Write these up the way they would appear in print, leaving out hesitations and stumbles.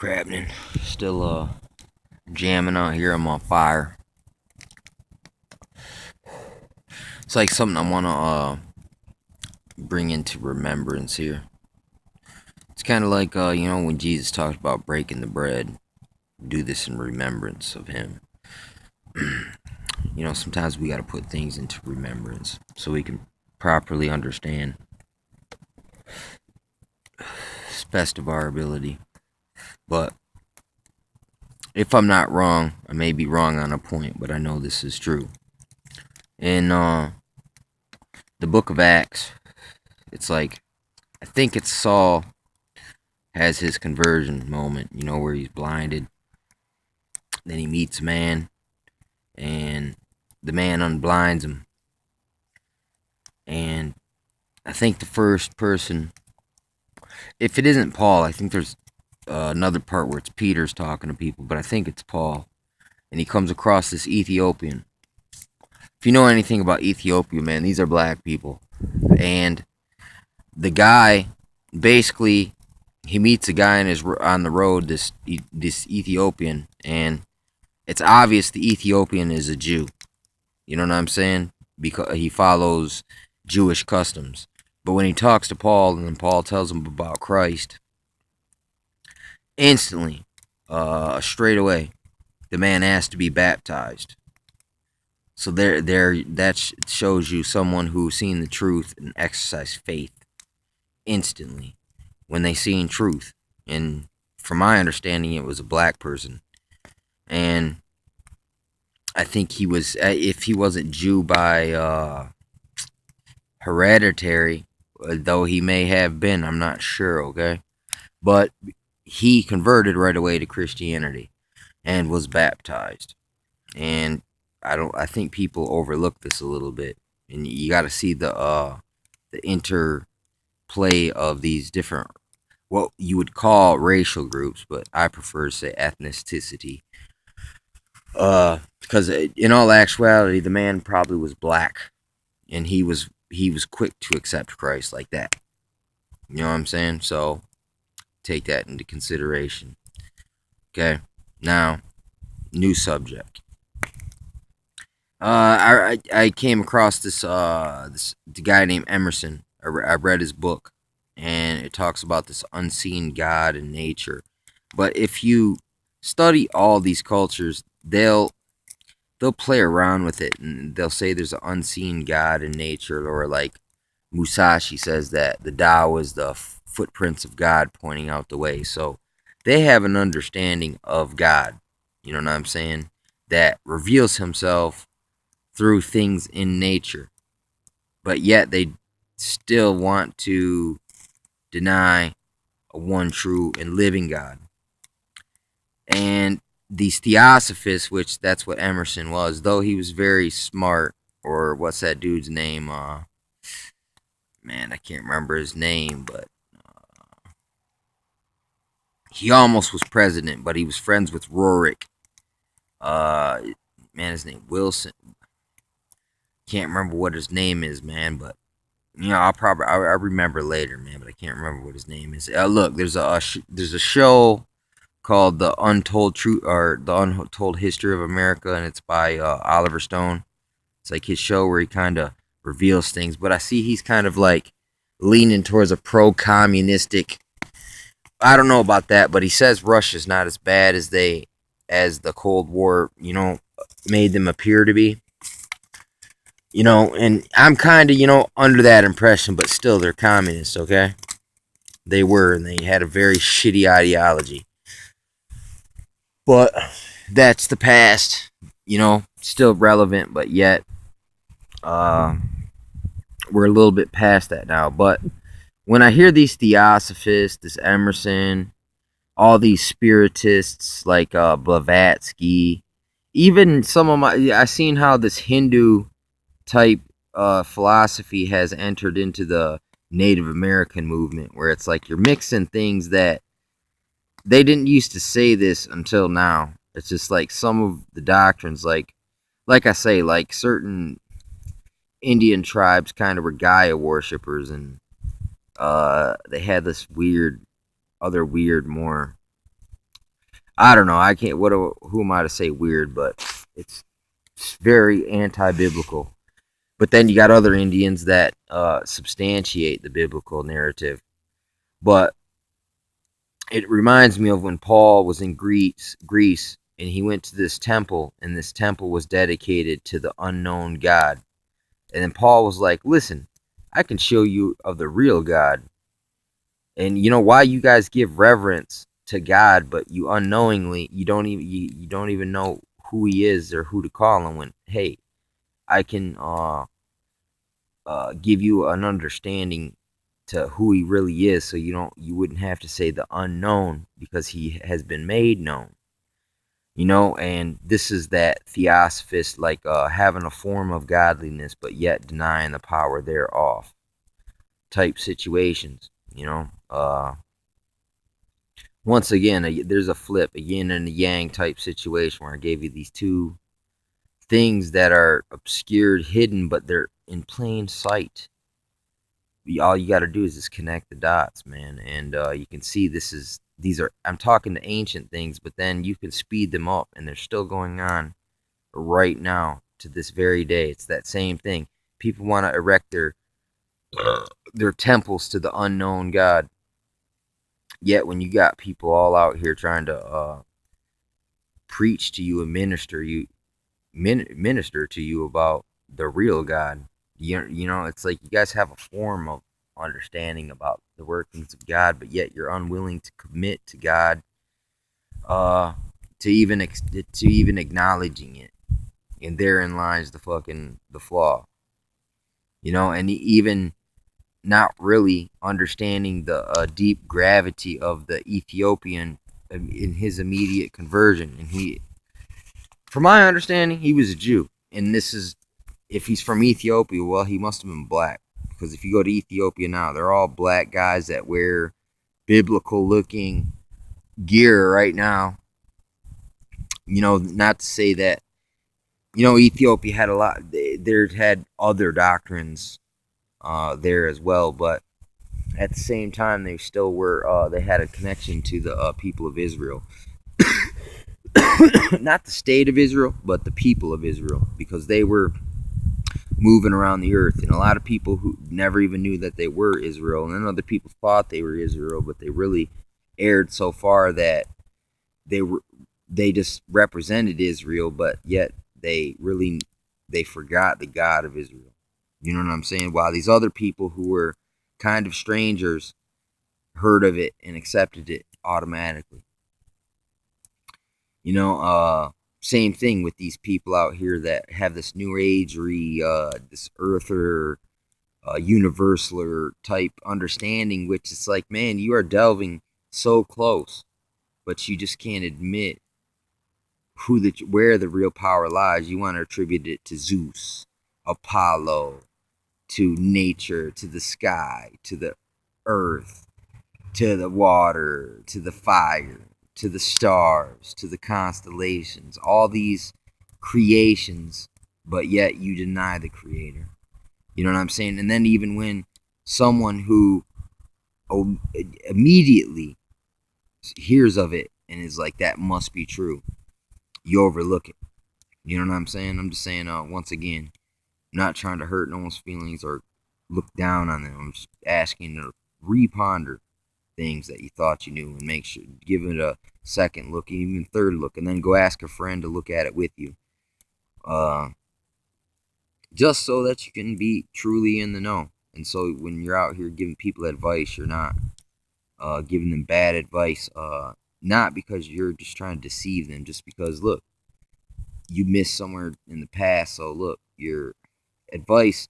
Crappening. Still jamming out here. I'm on fire. It's like something I want to bring into remembrance here. It's kind of like when Jesus talked about breaking the bread. Do this in remembrance of him. Sometimes we got to put things into remembrance so we can properly understand, as best of our ability. But if I'm not wrong, I may be wrong on a point, but I know this is true. In the book of Acts, it's like, I think it's Saul has his conversion moment, where he's blinded. Then he meets a man, and the man unblinds him. And I think the first person, if it isn't Paul, I think there's another part where it's Peter's talking to people, but I think it's Paul. And he comes across this Ethiopian. If you know anything about Ethiopia, man, these are black people. And the guy, basically, he meets a guy on the road, this Ethiopian, and it's obvious the Ethiopian is a Jew. You know what I'm saying? Because he follows Jewish customs. But when he talks to Paul, and then Paul tells him about Christ, instantly, straight away, the man asked to be baptized. So that shows you someone who's seen the truth and exercised faith instantly when they seen truth. And from my understanding, it was a black person. And I think he was, if he wasn't Jew by hereditary, though he may have been, I'm not sure, okay? But he converted right away to Christianity and was baptized. And I think people overlook this a little bit. And you got to see the interplay of these different, what you would call racial groups, but I prefer to say ethnicity. Because in all actuality, the man probably was black, and he was quick to accept Christ like that. You know what I'm saying? So take that into consideration. Okay, now new subject. I came across this guy named Emerson. I read his book, and it talks about this unseen God in nature. But if you study all these cultures, they'll play around with it, and they'll say there's an unseen God in nature, or like Musashi says that the Tao is the footprints of God pointing out the way. So they have an understanding of God, you know what I'm saying, that reveals himself through things in nature. But yet they still want to deny a one true and living God. And these theosophists, which that's what Emerson was, though he was very smart, or what's that dude's name? Man, I can't remember his name, but he almost was president, but he was friends with Roerich. Man, his name Wilson. Can't remember what his name is, man, but I'll remember later, man, but I can't remember what his name is. Look, there's a show called The Untold Truth, or The Untold History of America, and it's by Oliver Stone. It's like his show where he kind of reveals things, but I see he's kind of like leaning towards a pro-communistic. I don't know about that, but he says Russia's not as bad as the Cold War, made them appear to be. And I'm kind of, under that impression, but still they're communists, okay? They were, and they had a very shitty ideology. But that's the past, still relevant, but yet we're a little bit past that now. But when I hear these theosophists, this Emerson, all these spiritists like Blavatsky, even some of I seen how this Hindu type philosophy has entered into the Native American movement, where it's like you're mixing things that they didn't used to say this until now. It's just like some of the doctrines, like I say, like certain Indian tribes kind of were Gaia worshippers, and they had this weird, more I don't know. I can't. Who am I to say weird? But it's very anti-biblical. But then you got other Indians that substantiate the biblical narrative. But it reminds me of when Paul was in Greece, and he went to this temple, and this temple was dedicated to the unknown God. And then Paul was like, "Listen, I can show you of the real God." And you know why you guys give reverence to God, but you unknowingly you don't even know who He is or who to call Him. When hey, I can give you an understanding to who He really is, so you wouldn't have to say the unknown because He has been made known. You know, and this is that theosophist, like having a form of godliness but yet denying the power thereof type situations. You know, once again, there's a flip, a yin and a yang type situation where I gave you these two things that are obscured, hidden, but they're in plain sight. All you got to do is just connect the dots, man, and you can see these are. I'm talking to ancient things, but then you can speed them up, and they're still going on right now to this very day. It's that same thing. People want to erect their temples to the unknown God. Yet when you got people all out here trying to preach to you and minister to you about the real God. You know, it's like you guys have a form of understanding about the workings of God, but yet you're unwilling to commit to God, uh, to even acknowledging it. And therein lies the flaw. You know, and even not really understanding the deep gravity of the Ethiopian in his immediate conversion. And from my understanding, he was a Jew. And this is, if he's from Ethiopia, well, he must have been black. Because if you go to Ethiopia now, they're all black guys that wear biblical looking gear right now. You know, not to say that, you know, Ethiopia had a lot, they had other doctrines there as well, but at the same time, they still were, they had a connection to the people of Israel. Not the state of Israel, but the people of Israel, because they were moving around the earth, and a lot of people who never even knew that they were Israel, and then other people thought they were Israel, but they really erred so far that they were they just represented Israel, but yet they forgot the God of Israel. You know what I'm saying? While these other people who were kind of strangers heard of it and accepted it automatically. You know, same thing with these people out here that have this new agery, this earther, universaler type understanding, which is like, man, you are delving so close, but you just can't admit where the real power lies. You want to attribute it to Zeus, Apollo, to nature, to the sky, to the earth, to the water, to the fire, to the stars, to the constellations, all these creations, but yet you deny the creator. You know what I'm saying? And then even when someone who immediately hears of it and is like, that must be true, you overlook it. You know what I'm saying? I'm just saying, once again, I'm not trying to hurt no one's feelings or look down on them. I'm just asking to reponder things that you thought you knew and make sure, give it a second look, even third look, and then go ask a friend to look at it with you. Just so that you can be truly in the know. And so when you're out here giving people advice, you're not giving them bad advice, not because you're just trying to deceive them, just because, look, you missed somewhere in the past. So, look, your advice,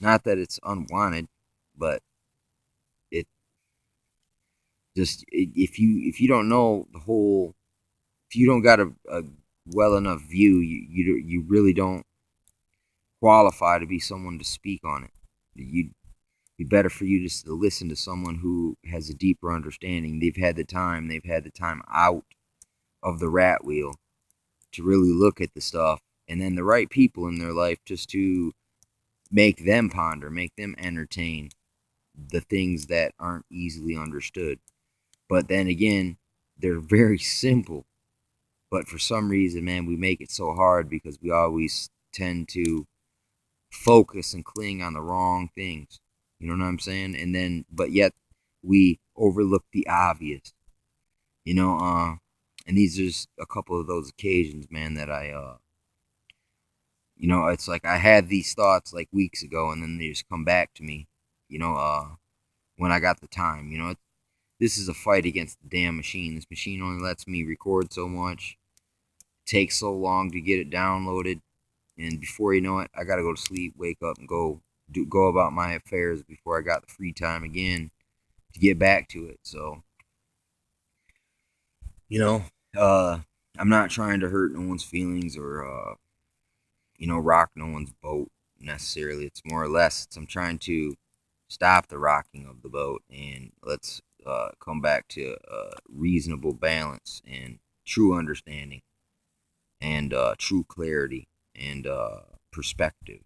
not that it's unwanted, but it just, if you don't know the whole, if you don't got a well enough view, you really don't qualify to be someone to speak on it. You'd be better for you just to listen to someone who has a deeper understanding. They've had the time out of the rat wheel to really look at the stuff, and then the right people in their life just to make them ponder, make them entertain the things that aren't easily understood. But then again, they're very simple But for some reason, man, we make it so hard because we always tend to focus and cling on the wrong things. You know what I'm saying? And then, but yet we overlook the obvious. You know, and these are just a couple of those occasions, man, that it's like I had these thoughts like weeks ago, and then they just come back to me. You know, when I got the time. This is a fight against the damn machine. This machine only lets me record so much. It takes so long to get it downloaded, and before you know it, I gotta go to sleep, wake up, and go about my affairs before I got the free time again to get back to it. So, you know, I'm not trying to hurt no one's feelings or rock no one's boat necessarily. It's more or less I'm trying to stop the rocking of the boat and let's come back to reasonable balance and true understanding and true clarity and perspective.